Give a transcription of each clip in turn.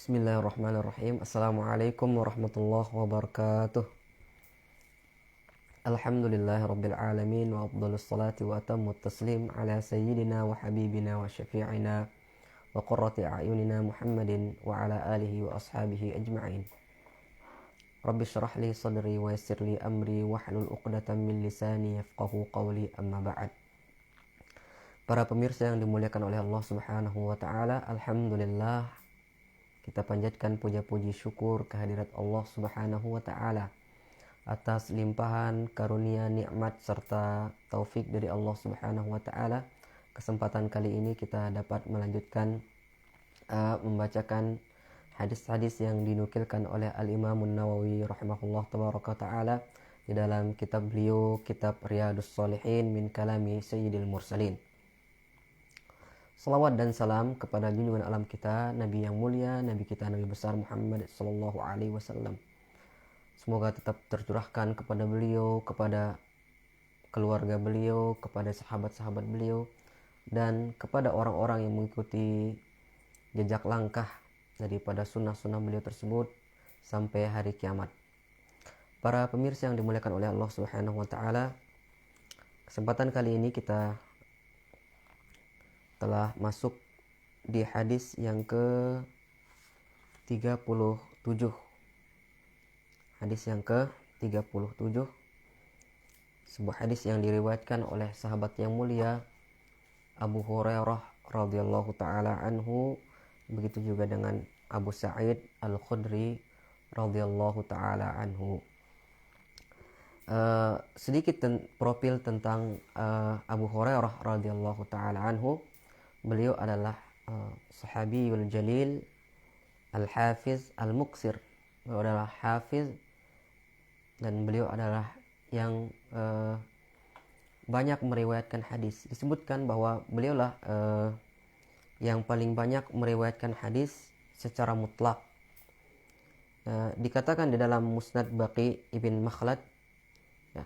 Bismillahirrahmanirrahim. Assalamualaikum warahmatullahi wabarakatuh. Alhamdulillahirabbil alamin wa afdhalus salati wa atammut taslim ala sayyidina wa habibina wa syafi'ina wa qurrati a'yunina Muhammadin wa ala alihi wa ashabihi ajma'in. Rabbi shrah li sadri wa yassir li amri wahlul 'uqdatam min lisani yafqahu qawli, amma ba'd. Para pemirsa yang dimuliakan oleh Allah Subhanahu wa taala, alhamdulillah kita panjatkan puja-puji syukur kehadirat Allah Subhanahu wa taala atas limpahan karunia, nikmat serta taufik dari Allah Subhanahu wa taala. Kesempatan kali ini kita dapat melanjutkan membacakan hadis-hadis yang dinukilkan oleh Al-Imam An-Nawawi rahimahullah tabaraka taala di dalam kitab beliau, kitab Riyadhus Shalihin min kalami Sayyidil Mursalin. Salawat dan salam kepada junjungan alam kita, Nabi yang mulia, Nabi kita Nabi besar Muhammad sallallahu alaihi wasallam. Semoga tetap tercurahkan kepada beliau, kepada keluarga beliau, kepada sahabat-sahabat beliau, dan kepada orang-orang yang mengikuti jejak langkah daripada sunnah-sunnah beliau tersebut sampai hari kiamat. Para pemirsa yang dimuliakan oleh Allah Subhanahu wa taala, kesempatan kali ini kita telah masuk di hadis yang ke-37. Hadis yang ke-37. Sebuah hadis yang diriwayatkan oleh sahabat yang mulia Abu Hurairah radhiyallahu taala anhu, begitu juga dengan Abu Sa'id Al-Khudri radhiyallahu taala anhu. Sedikit profil tentang Abu Hurairah radhiyallahu taala anhu. Beliau adalah sahabiyul jalil, al-hafiz, al-muqsir. Beliau adalah hafiz dan beliau adalah yang banyak meriwayatkan hadis. Disebutkan bahwa beliaulah yang paling banyak meriwayatkan hadis secara mutlak. Dikatakan di dalam Musnad Baqi ibn Makhlad ya,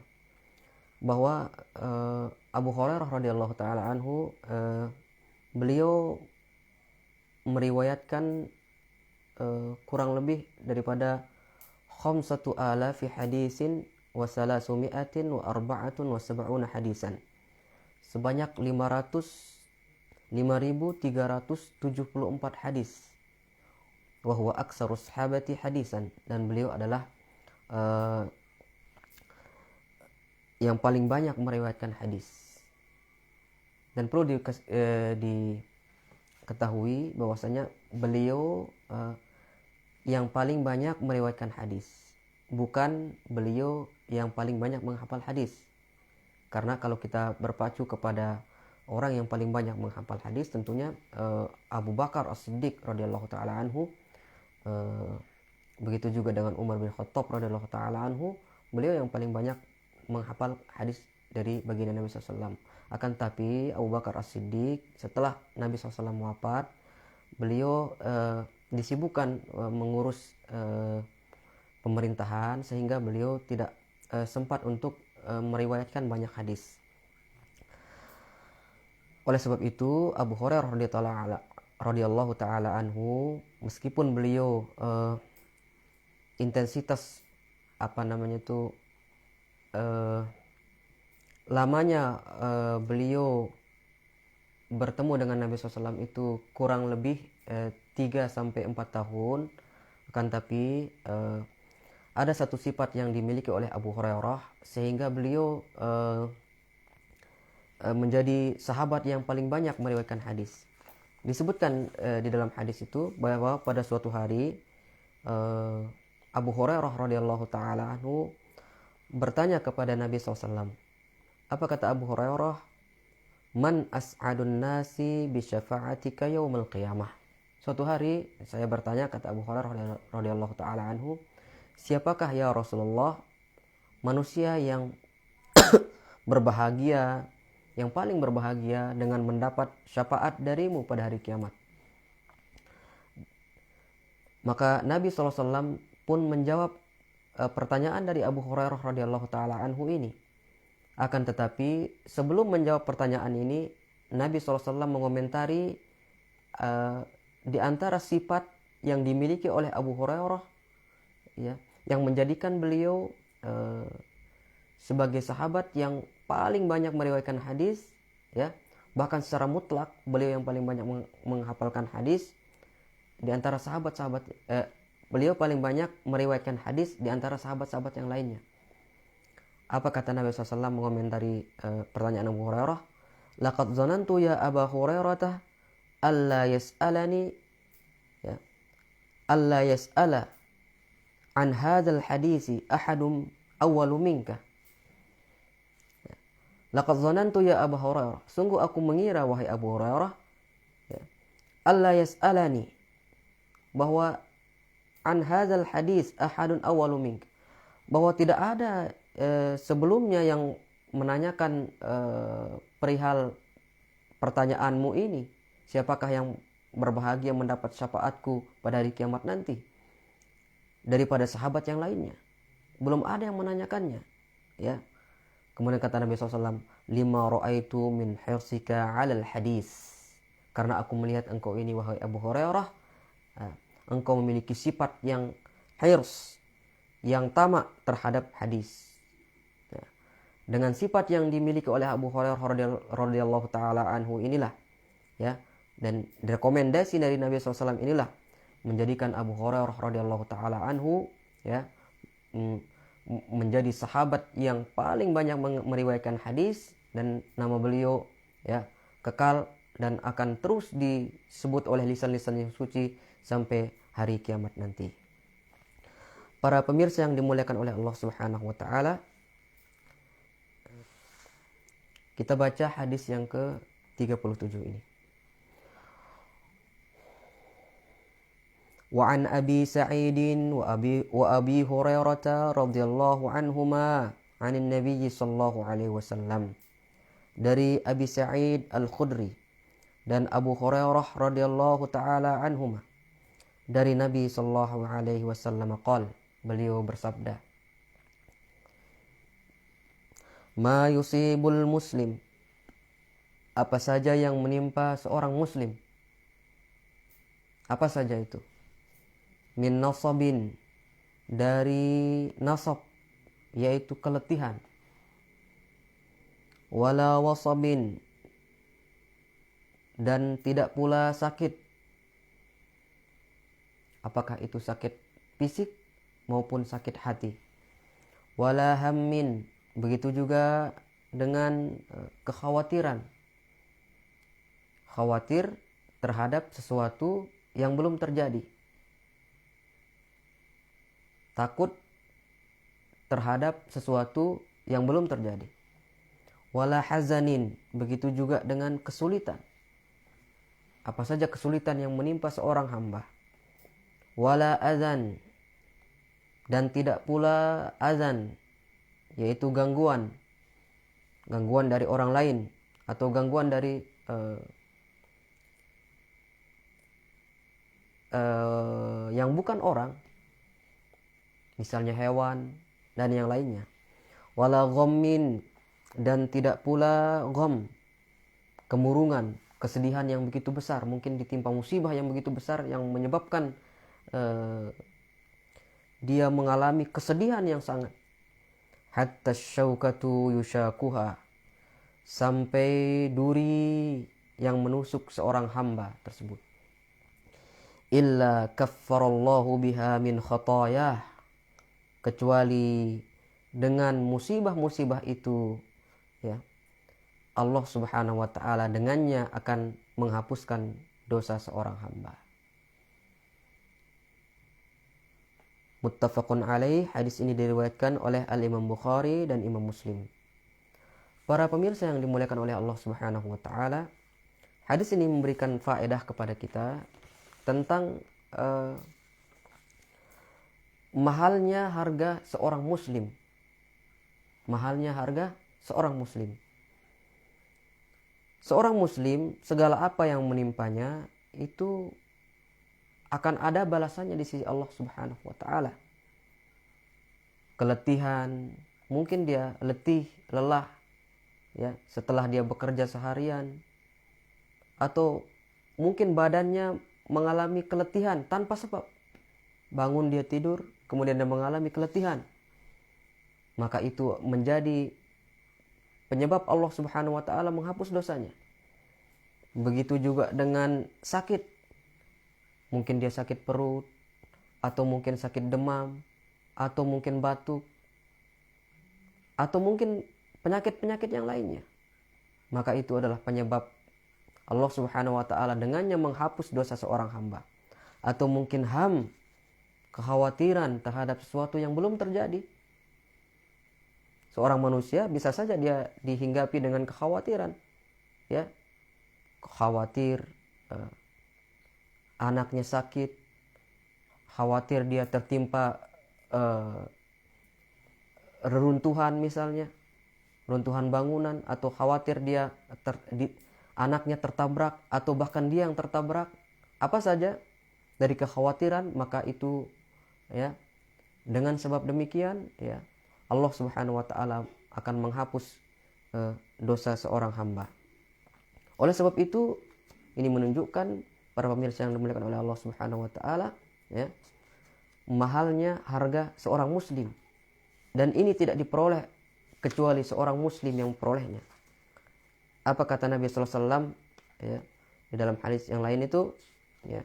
bahwa Abu Hurairah radhiyallahu taala anhu beliau meriwayatkan kurang lebih daripada 5,000 hadisin wa 370 hadisan. Sebanyak 5,374 hadis. Wa huwa aktsarus sahabati hadisan, dan beliau adalah yang paling banyak meriwayatkan hadis. Dan perlu diketahui bahwasanya beliau yang paling banyak meriwayatkan hadis, bukan beliau yang paling banyak menghafal hadis. Karena kalau kita berpacu kepada orang yang paling banyak menghafal hadis, tentunya Abu Bakar As-Siddiq radhiyallahu taala anhu, begitu juga dengan Umar bin Khattab radhiyallahu taala anhu, beliau yang paling banyak menghafal hadis dari baginda Nabi SAW. Akan tapi Abu Bakar As-Siddiq setelah Nabi SAW wafat, beliau disibukkan mengurus pemerintahan, sehingga beliau tidak sempat untuk meriwayatkan banyak hadis. Oleh sebab itu Abu Hurairah radhiyallahu taala anhu, meskipun beliau intensitas lamanya beliau bertemu dengan Nabi SAW itu kurang lebih 3-4 tahun, akan tapi ada satu sifat yang dimiliki oleh Abu Hurairah sehingga beliau menjadi sahabat yang paling banyak meriwayatkan hadis. Disebutkan di dalam hadis itu bahwa pada suatu hari Abu Hurairah radhiyallahu taala anhu bertanya kepada Nabi SAW. Apa kata Abu Hurairah? Man as'adun nasi bi syafa'atika yaumil qiyamah. Suatu hari saya bertanya, kata Abu Hurairah radhiyallahu taala anhu, siapakah ya Rasulullah manusia yang berbahagia, yang paling berbahagia dengan mendapat syafaat darimu pada hari kiamat? Maka Nabi SAW pun menjawab pertanyaan dari Abu Hurairah radhiyallahu taala anhu ini. Akan tetapi sebelum menjawab pertanyaan ini, Nabi SAW mengomentari di antara sifat yang dimiliki oleh Abu Hurairah, ya, yang menjadikan beliau sebagai sahabat yang paling banyak meriwayatkan hadis, ya, bahkan secara mutlak beliau yang paling banyak menghafalkan hadis di antara sahabat-sahabat, beliau paling banyak meriwayatkan hadis di antara sahabat-sahabat yang lainnya. Apa kata Nabi SAW mengomentari pertanyaan Abu Hurairah? Laqad zanantu ya Aba Hurairah alla yas'alani, ya, alla yas'ala an hadzal hadisi ahadum awwalu minka. Laqad zanantu ya Aba Hurairah, sungguh aku mengira wahai Abu Hurairah, ya, alla yas'alani, bahwa an hadzal hadis ahadun awwalu minka, bahwa tidak ada sebelumnya yang menanyakan perihal pertanyaanmu ini, siapakah yang berbahagia mendapat syafaatku pada hari kiamat nanti, daripada sahabat yang lainnya. Belum ada yang menanyakannya, ya. Kemudian kata Nabi SAW, lima ra'aitu min hirsika 'alal hadis, karena aku melihat engkau ini wahai Abu Hurairah, engkau memiliki sifat yang hirs, yang tamak terhadap hadis. Dengan sifat yang dimiliki oleh Abu Hurairah radhiyallahu taala anhu inilah, ya, dan rekomendasi dari Nabi SAW inilah menjadikan Abu Hurairah radhiyallahu taala anhu, ya, menjadi sahabat yang paling banyak meriwayatkan hadis, dan nama beliau, ya, kekal dan akan terus disebut oleh lisan-lisan yang suci sampai hari kiamat nanti. Para pemirsa yang dimuliakan oleh Allah Subhanahu wa taala, kita baca hadis yang ke-37 ini. Wa an Abi Sa'idin wa Abi Hurairah radhiyallahu anhuma 'anil Nabi sallallahu alaihi wasallam. Dari Abi Sa'id Al-Khudri dan Abu Hurairah radhiyallahu taala anhuma, dari Nabi sallallahu alaihi wasallam qala, beliau bersabda, ma yusibul muslim, apa saja yang menimpa seorang muslim, apa saja itu, min nasabin, dari nasab, yaitu keletihan, wala wasabin, dan tidak pula sakit, apakah itu sakit fisik maupun sakit hati, wala hammin, begitu juga dengan kekhawatiran, khawatir terhadap sesuatu yang belum terjadi, takut terhadap sesuatu yang belum terjadi, wala hazanin, begitu juga dengan kesulitan, apa saja kesulitan yang menimpa seorang hamba, wala azan, dan tidak pula azan, yaitu gangguan dari orang lain atau gangguan dari yang bukan orang, misalnya hewan dan yang lainnya. Wala ghammin, dan tidak pula gham, kemurungan, kesedihan yang begitu besar, mungkin ditimpa musibah yang begitu besar yang menyebabkan dia mengalami kesedihan yang sangat, hatta syaukatu yushakuha, sampai duri yang menusuk seorang hamba tersebut, illa kaffarallahu biha min khatayah, kecuali dengan musibah-musibah itu, ya, Allah Subhanahu wa taala dengannya akan menghapuskan dosa seorang hamba. Muttafaqun alaih, hadis ini diriwayatkan oleh Al-Imam Bukhari dan Imam Muslim. Para pemirsa yang dimuliakan oleh Allah Subhanahu wa taala, hadis ini memberikan faedah kepada kita tentang mahalnya harga seorang muslim. Mahalnya harga seorang muslim. Seorang muslim, segala apa yang menimpanya itu akan ada balasannya di sisi Allah Subhanahu wa taala. Keletihan, mungkin dia letih, lelah, ya, setelah dia bekerja seharian, atau mungkin badannya mengalami keletihan tanpa sebab. Bangun dia tidur, kemudian dia mengalami keletihan. Maka itu menjadi penyebab Allah Subhanahu wa taala menghapus dosanya. Begitu juga dengan sakit. Mungkin dia sakit perut, atau mungkin sakit demam, atau mungkin batuk, atau mungkin penyakit-penyakit yang lainnya. Maka itu adalah penyebab Allah Subhanahu wa taala dengannya menghapus dosa seorang hamba. Atau mungkin kekhawatiran terhadap sesuatu yang belum terjadi. Seorang manusia bisa saja dia dihinggapi dengan kekhawatiran, ya, khawatir anaknya sakit, khawatir dia tertimpa reruntuhan misalnya, runtuhan bangunan, atau khawatir dia anaknya tertabrak, atau bahkan dia yang tertabrak. Apa saja dari kekhawatiran, maka itu, ya, dengan sebab demikian, ya, Allah Subhanahu wa taala akan menghapus dosa seorang hamba. Oleh sebab itu, ini menunjukkan para pemirsa yang dimuliakan oleh Allah Subhanahu wa taala, ya, mahalnya harga seorang muslim. Dan ini tidak diperoleh kecuali seorang muslim yang memperolehnya. Apa kata Nabi sallallahu alaihi wasallam, ya, di dalam hadis yang lain itu, ya,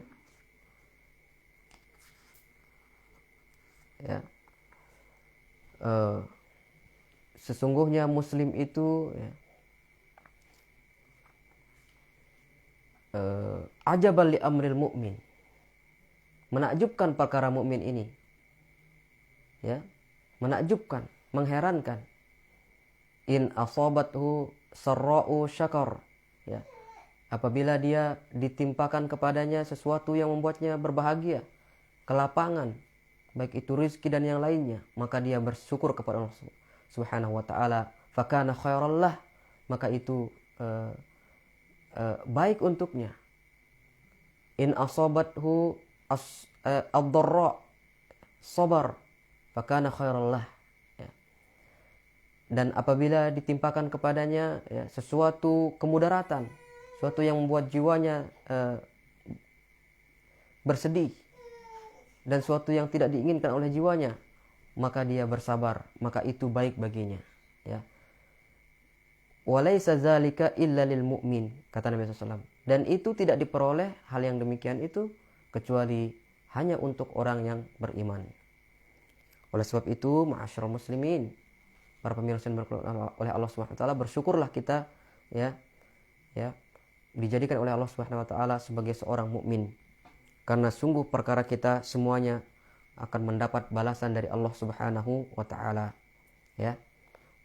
sesungguhnya muslim itu, ya, ajaban li amril mu'min, menakjubkan perkara mukmin ini, ya, menakjubkan, mengherankan. In asabathu sarra'u syakar, ya, apabila dia ditimpakan kepadanya sesuatu yang membuatnya berbahagia, kelapangan, baik itu rezeki dan yang lainnya, maka dia bersyukur kepada Allah Subhanahu wa taala. Fakana khairal lah, maka itu baik untuknya. In asabathu ad-dharra sabar, fakana khairal lah, ya. Dan apabila ditimpakan kepadanya, ya, sesuatu kemudaratan, sesuatu yang membuat jiwanya bersedih, dan sesuatu yang tidak diinginkan oleh jiwanya, maka dia bersabar, maka itu baik baginya, ya. Walaisa zalika illa lil mu'min, kata Nabi SAW. Dan itu tidak diperoleh hal yang demikian itu kecuali hanya untuk orang yang beriman. Oleh sebab itu, ma'asyiral muslimin, para pemirsa yang berkenan oleh Allah Subhanahu wa taala, bersyukurlah kita, ya, dijadikan oleh Allah Subhanahu wa taala sebagai seorang mukmin. Karena sungguh perkara kita semuanya akan mendapat balasan dari Allah Subhanahu wa taala, ya.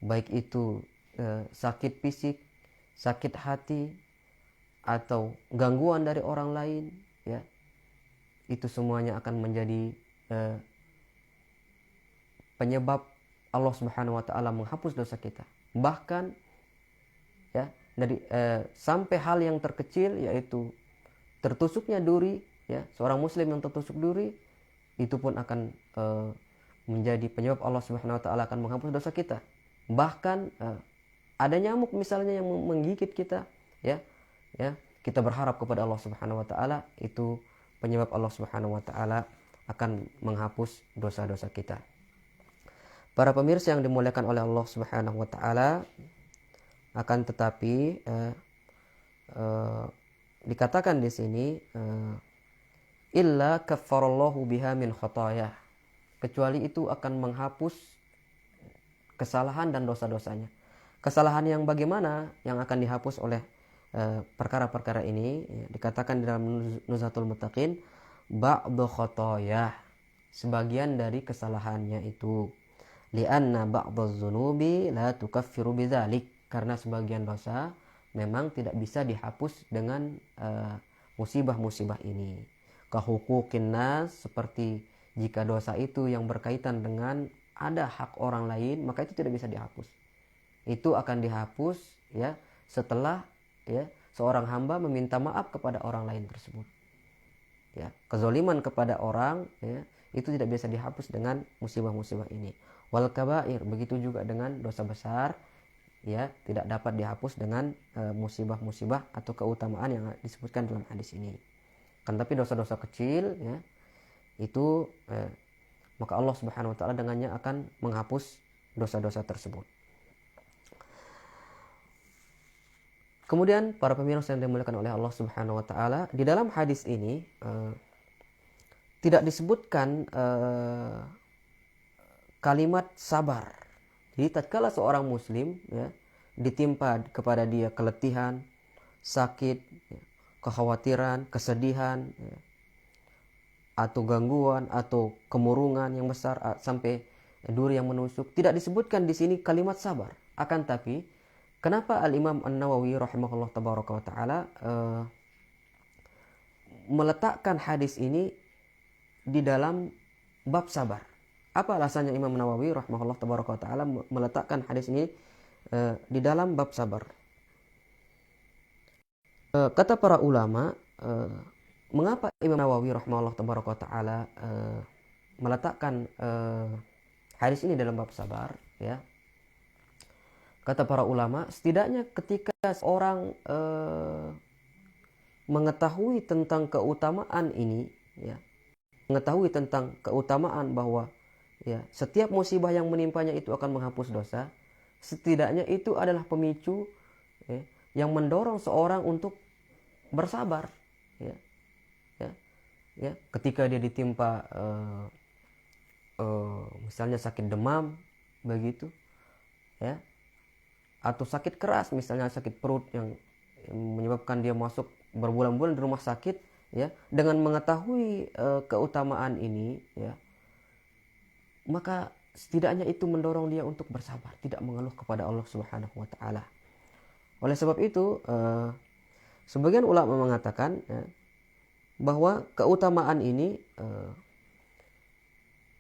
Baik itu sakit fisik, sakit hati, atau gangguan dari orang lain, ya. Itu semuanya akan menjadi penyebab Allah Subhanahu wa taala menghapus dosa kita. Bahkan, ya, dari sampai hal yang terkecil, yaitu tertusuknya duri, ya, seorang muslim yang tertusuk duri, itu pun akan menjadi penyebab Allah Subhanahu wa taala akan menghapus dosa kita. Bahkan ada nyamuk misalnya yang menggigit kita, ya, kita berharap kepada Allah Subhanahu wa taala, itu penyebab Allah Subhanahu wa taala akan menghapus dosa-dosa kita. Para pemirsa yang dimuliakan oleh Allah Subhanahu wa taala, akan tetapi dikatakan di sini illa kaffarallahu biha min khataya, kecuali itu akan menghapus kesalahan dan dosa-dosanya. Kesalahan yang bagaimana yang akan dihapus oleh perkara-perkara ini, ya, dikatakan di dalam Nuzhatul Muttaqin, ba'du khataya, sebagian dari kesalahannya itu, li'anna ba'daz zunubi la tukaffiru bidzalik, karena sebagian dosa memang tidak bisa dihapus dengan musibah-musibah ini. Kahuquqin nas, seperti jika dosa itu yang berkaitan dengan ada hak orang lain, maka itu tidak bisa dihapus. Itu akan dihapus, ya, setelah, ya, seorang hamba meminta maaf kepada orang lain tersebut. Ya, kezaliman kepada orang, ya, itu tidak bisa dihapus dengan musibah-musibah ini. Wal kabair, begitu juga dengan dosa besar, ya, tidak dapat dihapus dengan musibah-musibah atau keutamaan yang disebutkan dalam hadis ini. Kan tapi dosa-dosa kecil ya itu maka Allah Subhanahu wa taala dengannya akan menghapus dosa-dosa tersebut. Kemudian para pemirsa yang dimuliakan oleh Allah Subhanahu wa taala, di dalam hadis ini tidak disebutkan kalimat sabar. Jadi tatkala seorang muslim ya ditimpa kepada dia keletihan, sakit, ya, kekhawatiran, kesedihan, ya, atau gangguan atau kemurungan yang besar sampai duri yang menusuk, tidak disebutkan di sini kalimat sabar. Akan tapi kenapa Al-Imam An-Nawawi rahimahullah tabaraka wa taala meletakkan hadis ini di dalam bab sabar? Apa alasannya Imam Nawawi rahimahullah tabaraka wa taala meletakkan hadis ini di dalam bab sabar? Kata para ulama, mengapa Imam Nawawi rahimahullah tabaraka wa taala meletakkan hadis ini dalam bab sabar ya? Kata para ulama, setidaknya ketika seorang mengetahui tentang keutamaan ini ya, mengetahui tentang keutamaan bahwa ya setiap musibah yang menimpanya itu akan menghapus dosa, setidaknya itu adalah pemicu ya, yang mendorong seorang untuk bersabar ya. Ya, ketika dia ditimpa misalnya sakit demam begitu ya, atau sakit keras misalnya sakit perut yang menyebabkan dia masuk berbulan-bulan di rumah sakit ya, dengan mengetahui keutamaan ini ya, maka setidaknya itu mendorong dia untuk bersabar, tidak mengeluh kepada Allah Subhanahu wa taala. Oleh sebab itu sebagian ulama mengatakan ya, bahwa keutamaan ini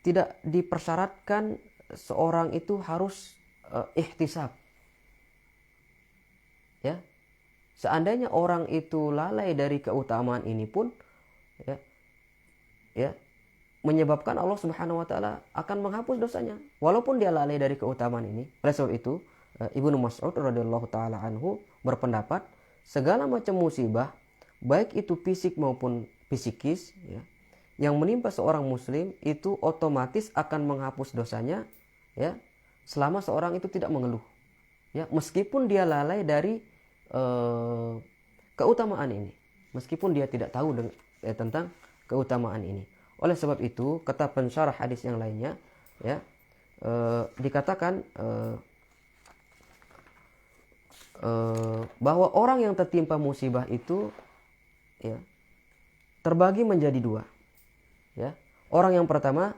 tidak dipersyaratkan seorang itu harus ihtisab. Ya. Seandainya orang itu lalai dari keutamaan ini pun ya menyebabkan Allah Subhanahu wa taala akan menghapus dosanya walaupun dia lalai dari keutamaan ini. Oleh sebab itu Ibnu Mas'ud radhiyallahu taala anhu berpendapat segala macam musibah baik itu fisik maupun psikis ya, yang menimpa seorang muslim itu otomatis akan menghapus dosanya ya, selama seorang itu tidak mengeluh ya, meskipun dia lalai dari keutamaan ini, meskipun dia tidak tahu tentang keutamaan ini. Oleh sebab itu kata pensyarah hadis yang lainnya ya, dikatakan bahwa orang yang tertimpa musibah itu ya terbagi menjadi dua ya. Orang yang pertama,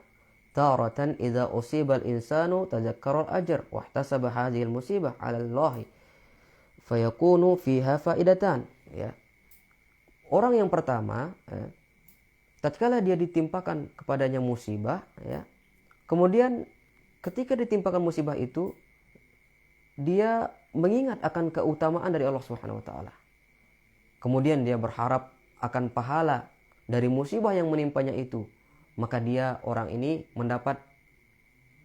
taratan idza usibal insanu tadzakkara al-ajr wa ihtasaba hadhihi al-musibah 'ala Allah fayakunu fiha faidatan ya. Orang yang pertama tatkala dia ditimpakan kepadanya musibah ya, kemudian ketika ditimpakan musibah itu dia mengingat akan keutamaan dari Allah Subhanahu wa taala. Kemudian dia berharap akan pahala dari musibah yang menimpanya itu. Maka dia orang ini mendapat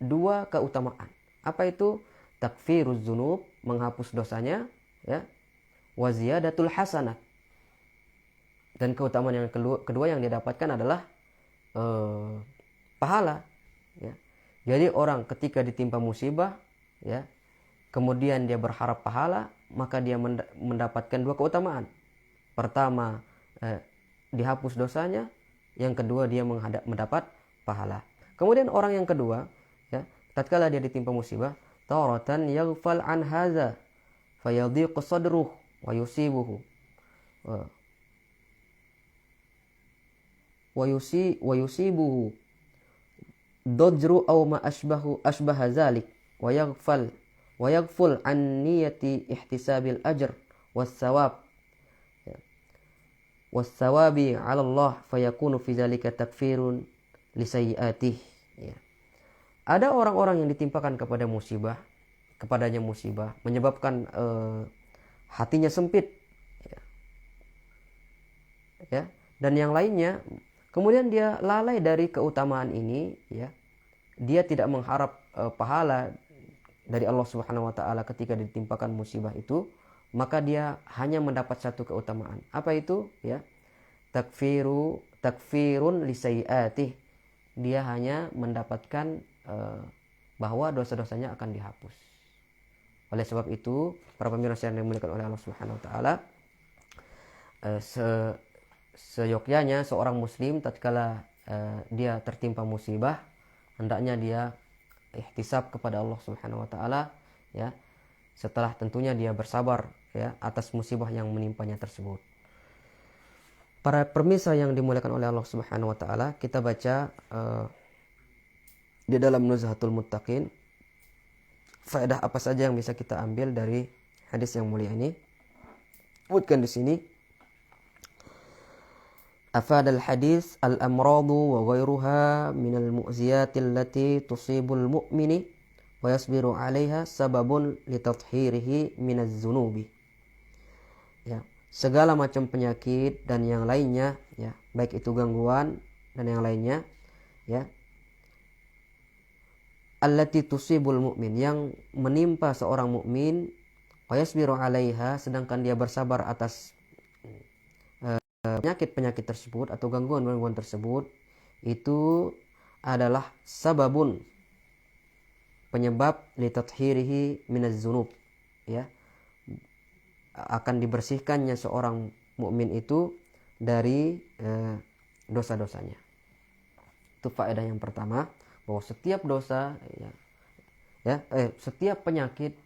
dua keutamaan. Apa itu? Takfiruz dzunub, menghapus dosanya ya. Wa ziyadatul hasanat. Dan keutamaan yang kedua yang dia dapatkan adalah pahala ya. Jadi orang ketika ditimpa musibah ya, kemudian dia berharap pahala, maka dia mendapatkan dua keutamaan. Pertama, dihapus dosanya, yang kedua dia mendapat pahala. Kemudian orang yang kedua ya, tatkala dia ditimpa musibah, taratan yaghfal an hadza fayadhiqu sadruhu wa yusibuhu wa yusibuhu dajru aw ma ashbaha zalik wa yaghful an niyati ihtisabil ajr was thawab wassawabi 'ala Allah fayakunu fi dzalika takfirun li sayyi'atih ya. Ada orang-orang yang ditimpakan kepadanya musibah menyebabkan hatinya sempit ya, dan yang lainnya, kemudian dia lalai dari keutamaan ini ya. Dia tidak mengharap pahala dari Allah Subhanahu wa taala ketika ditimpakan musibah itu, maka dia hanya mendapat satu keutamaan. Apa itu? Ya. takfirun li sayyi'atih. Dia hanya mendapatkan bahwa dosa-dosanya akan dihapus. Oleh sebab itu, para pemirsa yang dimuliakan oleh Allah Subhanahu wa taala, seyogyanya seorang muslim tatkala dia tertimpa musibah, hendaknya dia ihtisab kepada Allah Subhanahu wa taala, ya. Setelah tentunya dia bersabar, ya, atas musibah yang menimpanya tersebut. Para pemirsa yang dimuliakan oleh Allah Subhanahu wa taala, kita baca di dalam Nuzhatul Muttaqin faedah apa saja yang bisa kita ambil dari hadis yang mulia ini. Sebutkan di sini, afadal hadis al-amradu wa ghairuha minal mu'ziyati allati tusibul mu'mini wa yasbiru 'alaiha sababun litathhirihi minaz zunubi. Ya, segala macam penyakit dan yang lainnya, ya, baik itu gangguan dan yang lainnya, ya, allati tusibul mu'min, yang menimpa seorang mukmin, wa yasbiru 'alaiha, sedangkan dia bersabar atas penyakit-penyakit tersebut atau gangguan-gangguan tersebut, itu adalah sababun, penyebab litathhirihi minaz zunub, ya, akan dibersihkannya seorang mukmin itu dari dosa-dosanya. Itu faedah yang pertama, bahwa setiap dosa, setiap penyakit,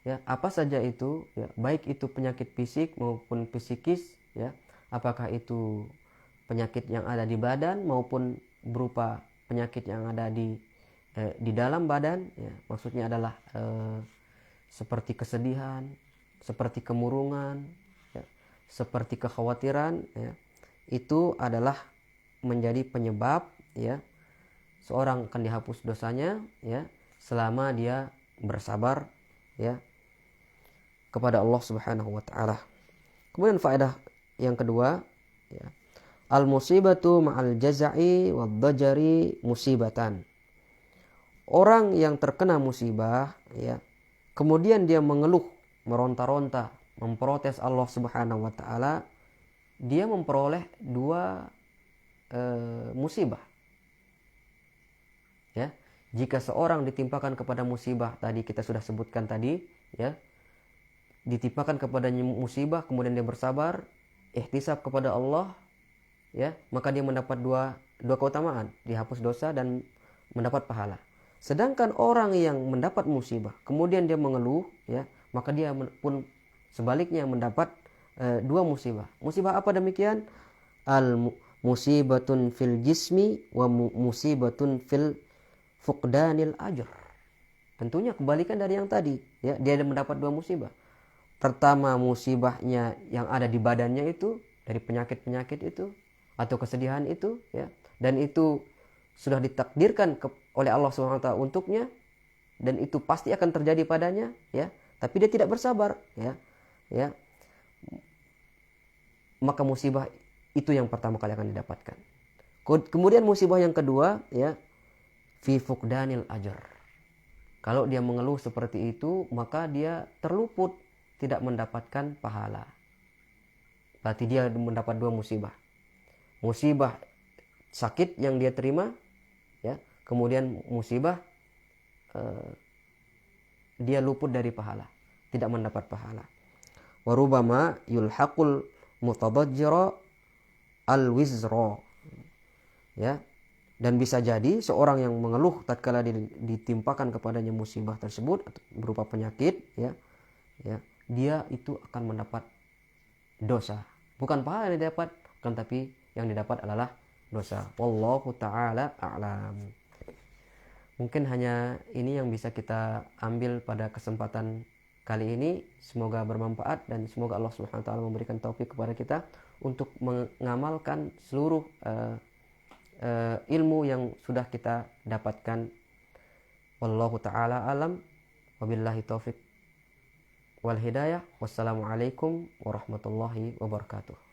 ya, apa saja itu, ya, baik itu penyakit fisik maupun psikis, ya, apakah itu penyakit yang ada di badan maupun berupa penyakit yang ada di dalam badan, ya, maksudnya adalah seperti kesedihan, seperti kemurungan, ya, seperti kekhawatiran, ya, itu adalah menjadi penyebab, ya, seorang akan dihapus dosanya, ya, selama dia bersabar, ya, kepada Allah Subhanahu wa taala. Kemudian faedah yang kedua, ya, al-musibatu ma'al jaza'i wad-dajari musibatan. Orang yang terkena musibah, ya, kemudian dia mengeluh, meronta-ronta, memprotes Allah Subhanahu wa taala, dia memperoleh dua musibah. Ya, jika seorang ditimpakan kepada musibah, tadi kita sudah sebutkan tadi, ya, ditimpakan kepadanya musibah kemudian dia bersabar, ihtisab kepada Allah, ya, maka dia mendapat dua keutamaan, dihapus dosa dan mendapat pahala. Sedangkan orang yang mendapat musibah kemudian dia mengeluh, ya, maka dia pun sebaliknya mendapat dua musibah. Musibah apa demikian? Al musibatun fil jismi wa musibatun fil fuqdanil ajr. Tentunya kebalikan dari yang tadi, ya, dia mendapat dua musibah. Pertama, musibahnya yang ada di badannya itu dari penyakit-penyakit itu atau kesedihan itu, ya, dan itu sudah ditakdirkan oleh Allah SWT untuknya, dan itu pasti akan terjadi padanya, ya, tapi dia tidak bersabar, ya, ya, maka musibah itu yang pertama kali akan didapatkan. Kemudian musibah yang kedua, ya, fi fuqdanil ajr. Kalau dia mengeluh seperti itu, maka dia terluput, tidak mendapatkan pahala. Berarti dia mendapat dua musibah. Musibah sakit yang dia terima, ya, kemudian musibah dia luput dari pahala, tidak mendapat pahala. Warubama yulhaqul mutadajjira al-wizra, ya, dan bisa jadi seorang yang mengeluh tatkala ditimpakan kepadanya musibah tersebut berupa penyakit, ya, ya, dia itu akan mendapat dosa, bukan pahala yang didapat, kan, tapi yang didapat adalah dosa. Wallahu ta'ala a'lam. Mungkin hanya ini yang bisa kita ambil pada kesempatan kali ini. Semoga bermanfaat dan semoga Allah Subhanahu wa taala memberikan taufik kepada kita untuk mengamalkan seluruh ilmu yang sudah kita dapatkan. Wallahu ta'ala alam, wabillahi taufik wal hidayah. Wassalamualaikum warahmatullahi wabarakatuh.